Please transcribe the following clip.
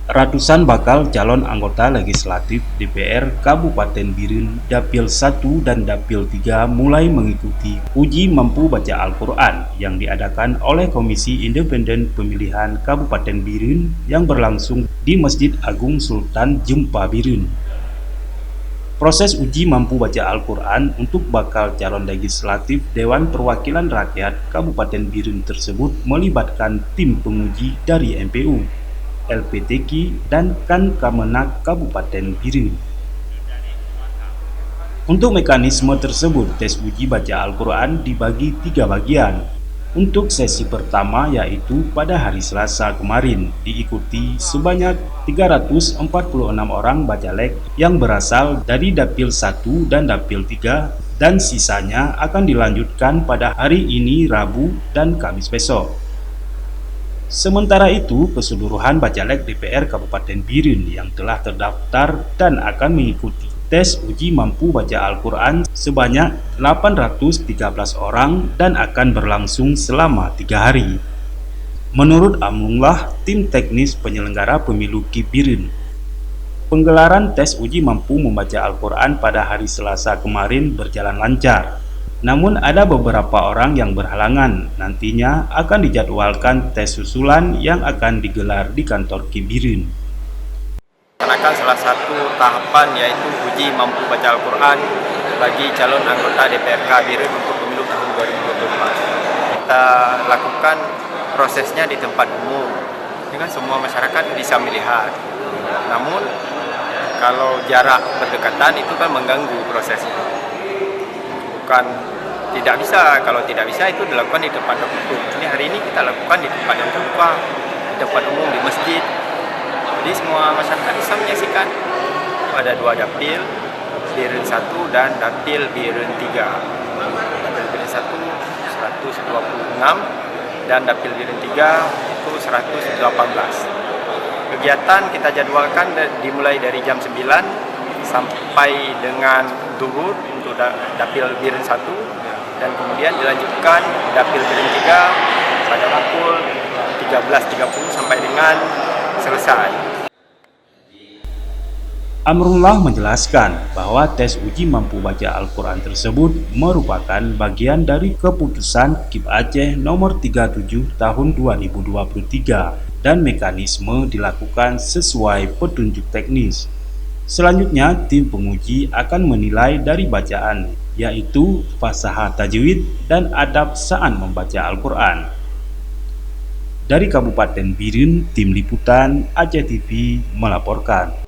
Ratusan bakal calon anggota legislatif DPR Kabupaten Biren Dapil 1 dan Dapil 3 mulai mengikuti uji mampu baca Al-Quran yang diadakan oleh Komisi Independen Pemilihan Kabupaten Biren yang berlangsung di Masjid Agung Sultan Jempa Biren. Proses uji mampu baca Al-Quran untuk bakal calon legislatif Dewan Perwakilan Rakyat Kabupaten Biren tersebut melibatkan tim penguji dari MPU, LPTQ, dan Kankamenak Kabupaten Biren. Untuk mekanisme tersebut, tes uji baca Al-Quran dibagi 3 bagian. Untuk sesi pertama yaitu pada hari Selasa kemarin, diikuti sebanyak 346 orang bacalek yang berasal dari Dapil 1 dan Dapil 3, dan sisanya akan dilanjutkan pada hari ini Rabu dan Kamis besok. Sementara itu, keseluruhan bacalek DPR Kabupaten Biren yang telah terdaftar dan akan mengikuti tes uji mampu baca Al-Quran sebanyak 813 orang dan akan berlangsung selama 3 hari. Menurut Amrullah, tim teknis penyelenggara pemilu Biren, penggelaran tes uji mampu membaca Al-Quran pada hari Selasa kemarin berjalan lancar. Namun ada beberapa orang yang berhalangan. Nantinya akan dijadwalkan tes susulan yang akan digelar di kantor Biren. Melaksanakan salah satu tahapan yaitu uji mampu baca Al-Quran bagi calon anggota DPRK Biren untuk pemilu tahun 2024. Kita lakukan prosesnya di tempat umum dengan semua masyarakat bisa melihat. Namun kalau jarak berdekatan itu kan mengganggu prosesnya. Bukan tidak bisa, kalau tidak bisa itu dilakukan di tempat tertutup. Ini hari ini kita lakukan di tempat yang terbuka, di tempat umum, di masjid. Jadi semua masyarakat bisa menyaksikan. Ada 2 dapil, Biren 1 dan Dapil Biren 3. Dapil Biren 1 126 dan Dapil Biren 3 itu 118. Kegiatan kita jadwalkan dimulai dari jam 9 sampai dengan zuhur untuk Dapil Biren 1, dan kemudian dilanjutkan Dapil Biren 3 pada pukul 13.30 sampai dengan selesai. Amrullah menjelaskan bahwa tes uji mampu baca Al-Quran tersebut merupakan bagian dari keputusan KIP Aceh nomor 37 tahun 2023 dan mekanisme dilakukan sesuai petunjuk teknis. Selanjutnya, tim penguji akan menilai dari bacaan, yaitu fasahah tajwid dan adab saat membaca Al-Quran. Dari Kabupaten Biren, tim liputan Aceh TV melaporkan.